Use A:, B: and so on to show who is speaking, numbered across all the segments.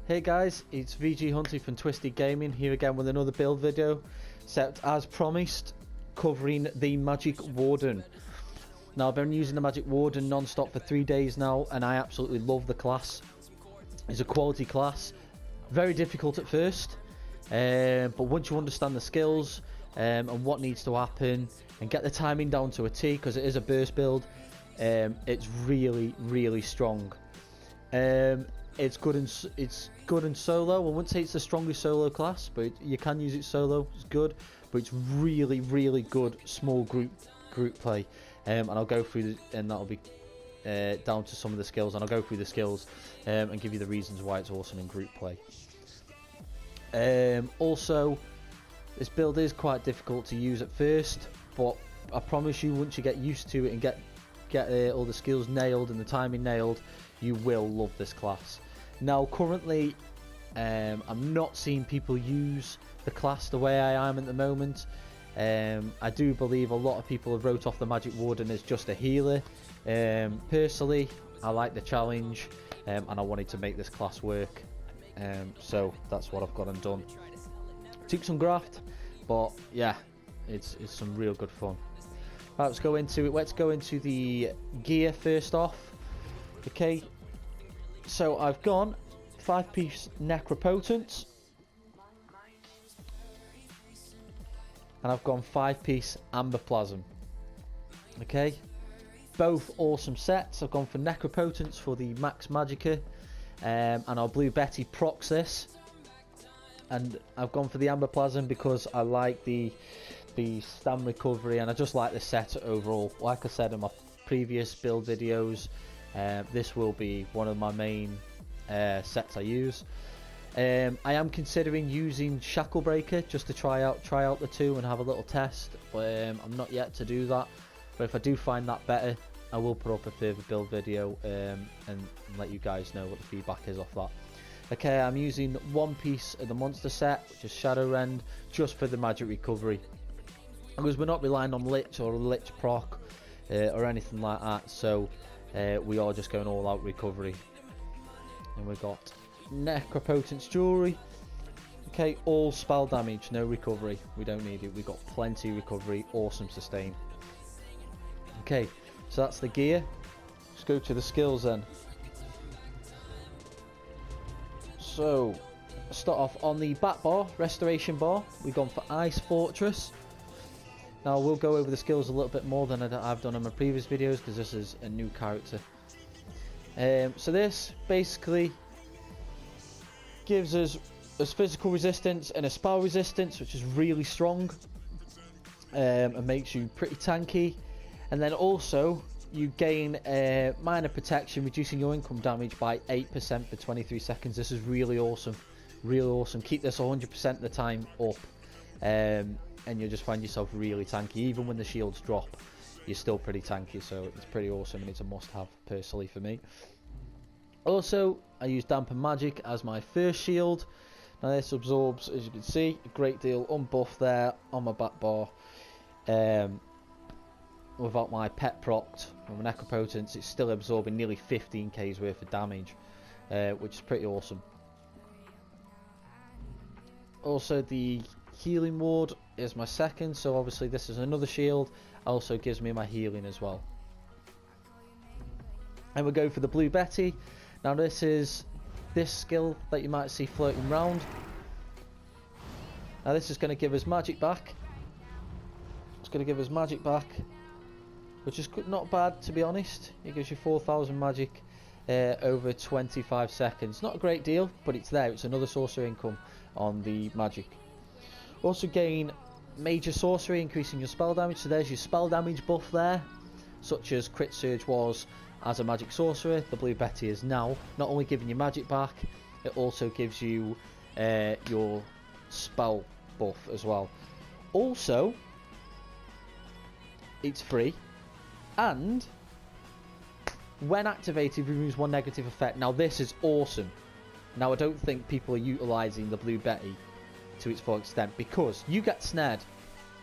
A: Hey guys, it's VG Hunty from Twisted Gaming here again with another build video, set as promised, covering the Magic Warden. Now I've been using the Magic Warden non-stop for 3 days now and I absolutely love the class. It's a quality class, very difficult at first, but once you understand the skills and what needs to happen and get the timing down to a T, because it is a burst build, it's really strong. It's good in solo. I wouldn't say it's the strongest solo class, but you can use it solo. It's good, but it's really good small group play. And I'll go through and that'll be down to some of the skills, and I'll go through the skills and give you the reasons why it's awesome in group play. Also, this build is quite difficult to use at first, but I promise you, once you get used to it and get all the skills nailed and the timing nailed, you will love this class. Now currently I'm not seeing people use the class the way I am at the moment. I do believe a lot of people have wrote off the Magic Warden as just a healer. Personally, I like the challenge and I wanted to make this class work, so that's what I've gone and done. Took some graft, but yeah, it's some real good fun. Right, let's go into it. Let's go into the gear first off. Okay, so I've gone 5-piece Necropotent and I've gone 5-piece Amberplasm. Okay, both awesome sets. I've gone for Necropotence for the Max Magicka, and our Blue Betty procs this, and I've gone for the Amberplasm because I like the stam recovery and I just like the set overall. Like I said in my previous build videos, this will be one of my main sets I use. I am considering using Shackle Breaker just to try out the two and have a little test, but I'm not yet to do that. But if I do find that better, I will put up a further build video and let you guys know what the feedback is off that. Okay, I'm using 1 piece of the monster set, which is Shadow Rend, just for the magic recovery, because we're not relying on Lich or Lich proc or anything like that, so we are just going all out recovery. And we've got Necropotence Jewelry. Okay, all spell damage, no recovery. We don't need it. We've got plenty recovery, awesome sustain. Okay, so that's the gear. Let's go to the skills then. So, start off on the back bar, restoration bar. We've gone for Ice Fortress. Now we'll go over the skills a little bit more than I've done in my previous videos, because this is a new character. So this basically gives us physical resistance and a spell resistance, which is really strong, and makes you pretty tanky. And then also you gain minor protection, reducing your income damage by 8% for 23 seconds. This is really awesome, really awesome. Keep this 100% of the time up, and you'll just find yourself really tanky. Even when the shields drop, you're still pretty tanky, so it's pretty awesome and it's a must-have personally for me. Also, I use Dampen Magic as my first shield. Now this absorbs, as you can see, a great deal unbuff there on my back bar. Without my pet proct from Necropotence, it's still absorbing nearly 15k's worth of damage, which is pretty awesome. Also, the Healing Ward is my second, so obviously this is another shield, also gives me my healing as well. And we'll go for the Blue Betty. Now this is this skill that you might see floating around. Now this is going to give us magic back. It's going to give us magic back, which is not bad, to be honest. It gives you 4,000 magic over 25 seconds. Not a great deal, but it's there. It's another sorcerer income on the magic. Also gain major sorcery, increasing your spell damage. So there's your spell damage buff there, such as Crit Surge was as a magic sorcerer. The Blue Betty is now not only giving you magic back, it also gives you your spell buff as well. Also, it's free, and when activated removes 1 negative effect. Now this is awesome. Now I don't think people are utilising the Blue Betty to its full extent, because you get snared,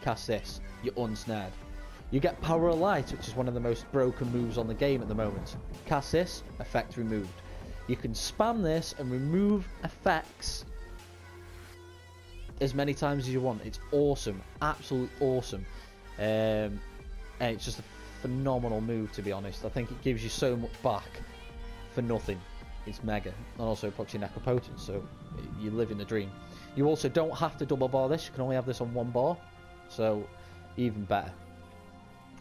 A: cast this, you're unsnared. You get Power of Light, which is one of the most broken moves on the game at the moment. Cast this, effect removed. You can spam this and remove effects as many times as you want. It's awesome, absolutely awesome, and it's just a phenomenal move, to be honest. I think it gives you so much back for nothing. It's mega, and also it puts your necropotent, so you live in the dream. You also don't have to double bar this. You can only have this on one bar, so even better.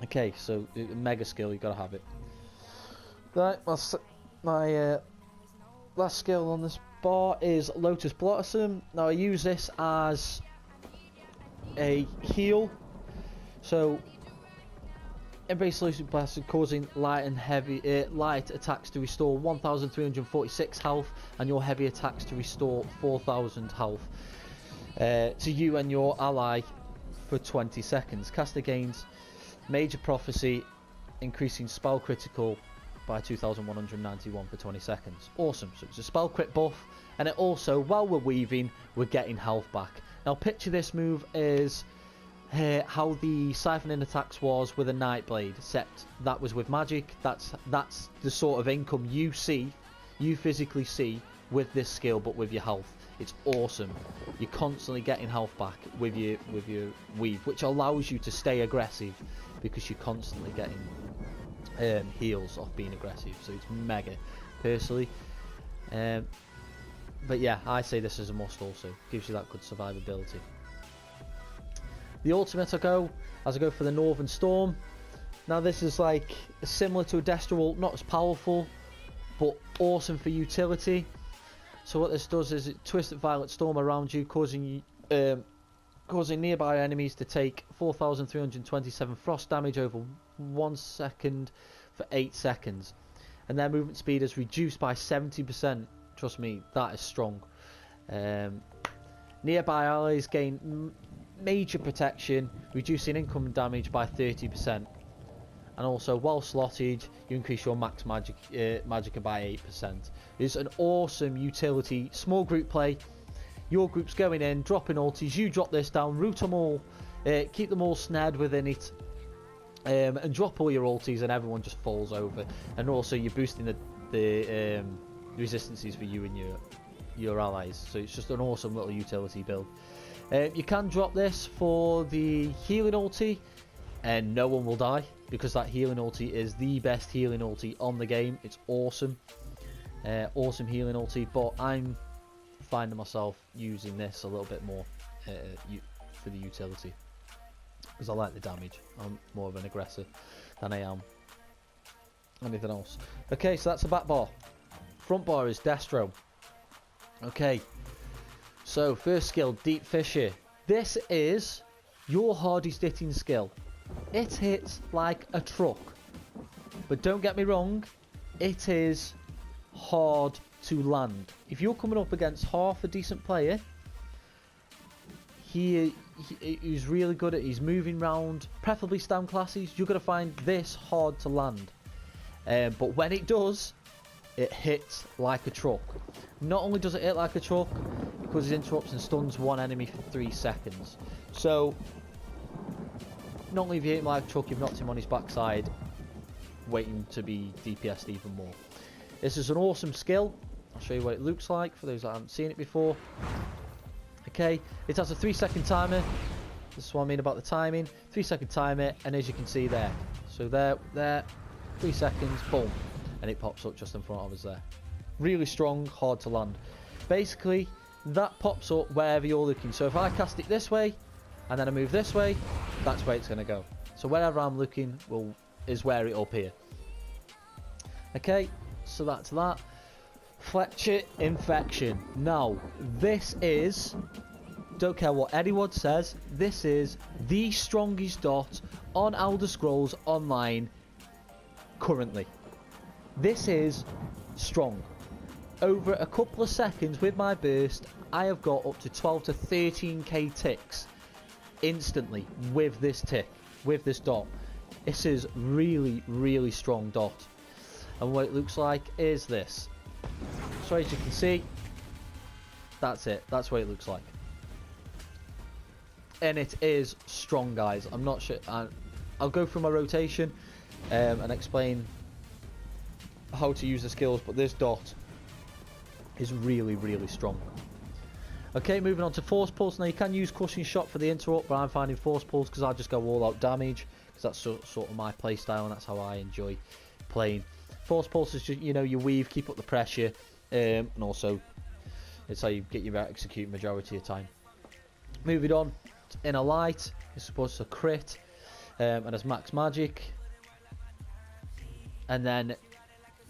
A: Okay, so mega skill, you gotta have it. Right, my last skill on this bar is Lotus Blossom. Now I use this as a heal, so embrace Lotus Blossom, causing light and heavy light attacks to restore 1,346 health, and your heavy attacks to restore 4,000 health to you and your ally for 20 seconds. Caster gains Major Prophecy, increasing spell critical by 2,191 for 20 seconds. Awesome. So it's a spell crit buff, and it also, while we're weaving, we're getting health back. Now picture this move is how the siphoning attacks was with a Nightblade, except that was with magic. That's the sort of income you physically see with this skill, but with your health. It's awesome. You're constantly getting health back with your weave, which allows you to stay aggressive because you're constantly getting heals off being aggressive. So it's mega, personally. But yeah, I say this is a must. Also gives you that good survivability. The ultimate I go for the Northern Storm. Now this is like similar to a Destro ult, not as powerful, but awesome for utility. So what this does is it twists Violet Storm around you, causing nearby enemies to take 4,327 frost damage over 1 second for 8 seconds. And their movement speed is reduced by 70%. Trust me, that is strong. Nearby allies gain major protection, reducing incoming damage by 30%. And also, while slotted, you increase your max magicka by 8%. It's an awesome utility, small group play. Your group's going in, dropping ultis, you drop this down, root them all, keep them all snared within it, and drop all your ultis, and everyone just falls over. And also, you're boosting the resistances for you and your allies. So it's just an awesome little utility build. You can drop this for the healing ulti, and no one will die, because that healing ulti is the best healing ulti on the game. It's awesome. Awesome healing ulti, but I'm finding myself using this a little bit more for the utility, because I like the damage. I'm more of an aggressor than I am anything else. Okay, so that's the back bar. Front bar is Destro. Okay, so first skill, Deep Fissure. This is your hardest hitting skill. It hits like a truck, but don't get me wrong, it is hard to land. If you're coming up against half a decent player, he's really good at his moving round, preferably stam classes, you're going to find this hard to land. But when it does, it hits like a truck. Not only does it hit like a truck, because it interrupts and stuns one enemy for 3 seconds. So not only have you hit him like a truck, you've knocked him on his backside, waiting to be DPS'd even more. This is an awesome skill. I'll show you what it looks like for those that haven't seen it before. Okay, it has a 3-second timer. This is what I mean about the timing. 3-second timer, and as you can see there. So there, 3 seconds, boom, and it pops up just in front of us there. Really strong, hard to land. Basically, that pops up wherever you're looking. So if I cast it this way, and then I move this way, that's where it's going to go. So wherever I'm looking is where it'll appear. Okay, so that's that. Fletcher Infection. Now, this is, don't care what anyone says, this is the strongest dot on Elder Scrolls Online currently. This is strong. Over a couple of seconds with my burst, I have got up to 12 to 13k ticks instantly with this tick, with this dot. This is really, really strong dot. And what it looks like is this. So as you can see, that's it. That's what it looks like. And it is strong, guys. I'm not sure. I'll go through my rotation and explain how to use the skills, but this dot is really, really strong. Okay, moving on to Force Pulse. Now you can use Crushing Shot for the interrupt, but I'm finding Force Pulse because I just go all out damage, because that's sort of my play style and that's how I enjoy playing. Force Pulse is just, you know, you weave, keep up the pressure, and also it's how you get your execute majority of time. Moving on, Inner Light is supposed to crit, and as max magic, and then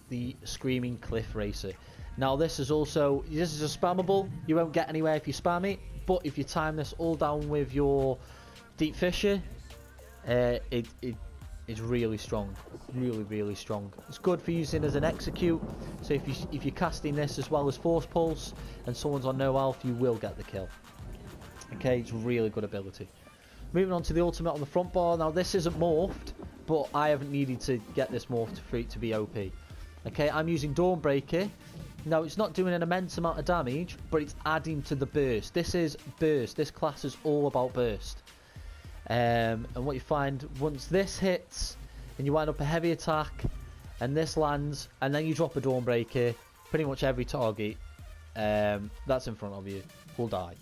A: the Screaming Cliff Racer. Now this is a spammable. You won't get anywhere if you spam it, but if you time this all down with your Deep Fissure, it is really strong, really strong. It's good for using as an execute. So if you're casting this as well as Force Pulse and someone's on no health, you will get the kill. Okay, it's a really good ability. Moving on to the ultimate on the front bar. Now this isn't morphed, but I haven't needed to get this morphed for it to be OP. Okay, I'm using Dawnbreaker. Now it's not doing an immense amount of damage, but it's adding to the burst. This is burst. This class is all about burst. And what you find, once this hits and you wind up a heavy attack and this lands and then you drop a Dawnbreaker, pretty much every target that's in front of you will die.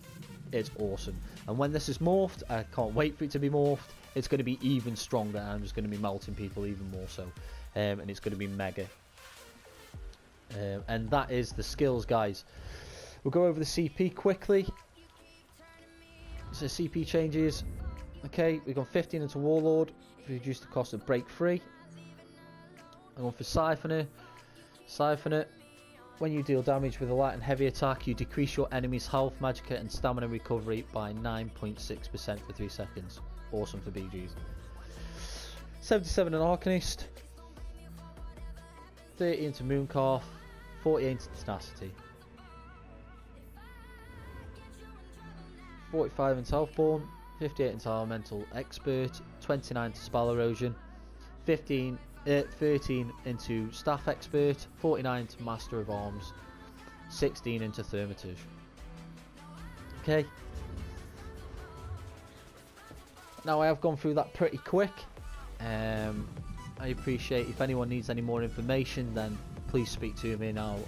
A: It's awesome. And when this is morphed, I can't wait for it to be morphed. It's going to be even stronger. I'm just going to be melting people even more so, and it's going to be mega. And that is the skills, guys. We'll go over the CP quickly. So CP changes. Okay, we've gone 15 into Warlord, reduce the cost of break free. I'm going for Siphoner. Siphoner. When you deal damage with a light and heavy attack, you decrease your enemy's health, magicka and stamina recovery by 9.6% for 3 seconds. Awesome for BGs. 77 in Arcanist. 30 into Mooncalf. 48 into Tenacity. 45 into Healthborn. 58 into Elemental Expert. 29 to Spell Erosion. 13 into Staff Expert. 49 to Master of Arms. 16 into Thaumaturge. Okay. Now I have gone through that pretty quick. I appreciate if anyone needs any more information, then please speak to me and I'll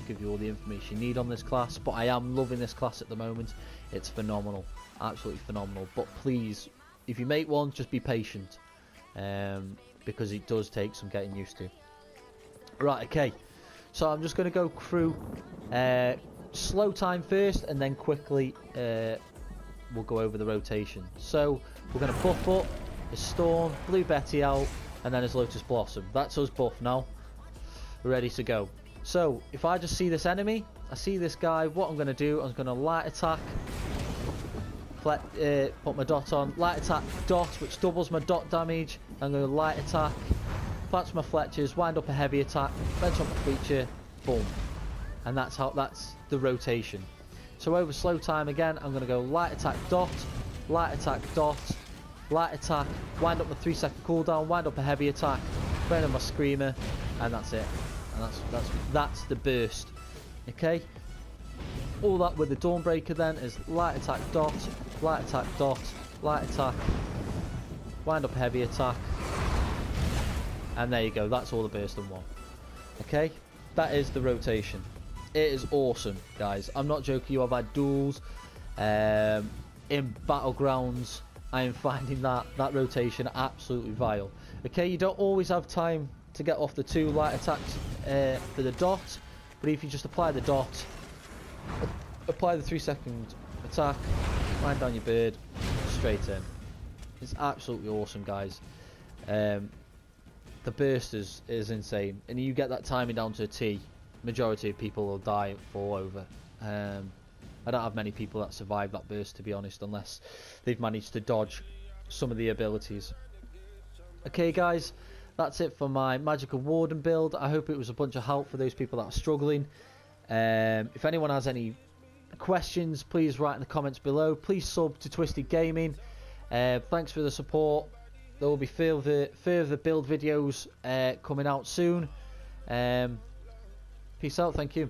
A: give you all the information you need on this class. But I am loving this class at the moment. It's phenomenal, absolutely phenomenal. But please, if you make one, just be patient, because it does take some getting used to. Right, okay, so I'm just going to go through slow time first and then quickly we'll go over the rotation. So we're going to buff up his Storm, Blue Betty out, and then his Lotus Blossom. That's us buff now. We're ready to go. So if I just see this enemy, I see this guy, what I'm going to do, I'm going to light attack, put my dot on, light attack dot, which doubles my dot damage. I'm going to light attack, patch my Fletchers, wind up a heavy attack, bench up my creature, boom. And that's the rotation. So over slow time again, I'm going to go light attack dot, light attack dot, light attack, wind up the 3 second cooldown, wind up a heavy attack, burn up my Screamer, and that's it. And that's the burst. Okay. All that with the Dawnbreaker then is light attack dot, light attack dot, light attack, wind up a heavy attack, and there you go. That's all the burst in one. Okay. That is the rotation. It is awesome, guys. I'm not joking you. I've had duels in Battlegrounds. I am finding that rotation absolutely vile. Okay, you don't always have time to get off the 2 light attacks for the dot, but if you just apply the dot, apply the 3 second attack, wind down your bird, straight in. It's absolutely awesome, guys. The burst is insane, and you get that timing down to a T. Majority of people will die and fall over. I don't have many people that survive that burst, to be honest, unless they've managed to dodge some of the abilities. Okay, guys, that's it for my Magical Warden build. I hope it was a bunch of help for those people that are struggling. If anyone has any questions, please write in the comments below. Please sub to Twisted Gaming. Thanks for the support. There will be further build videos coming out soon. Peace out, thank you.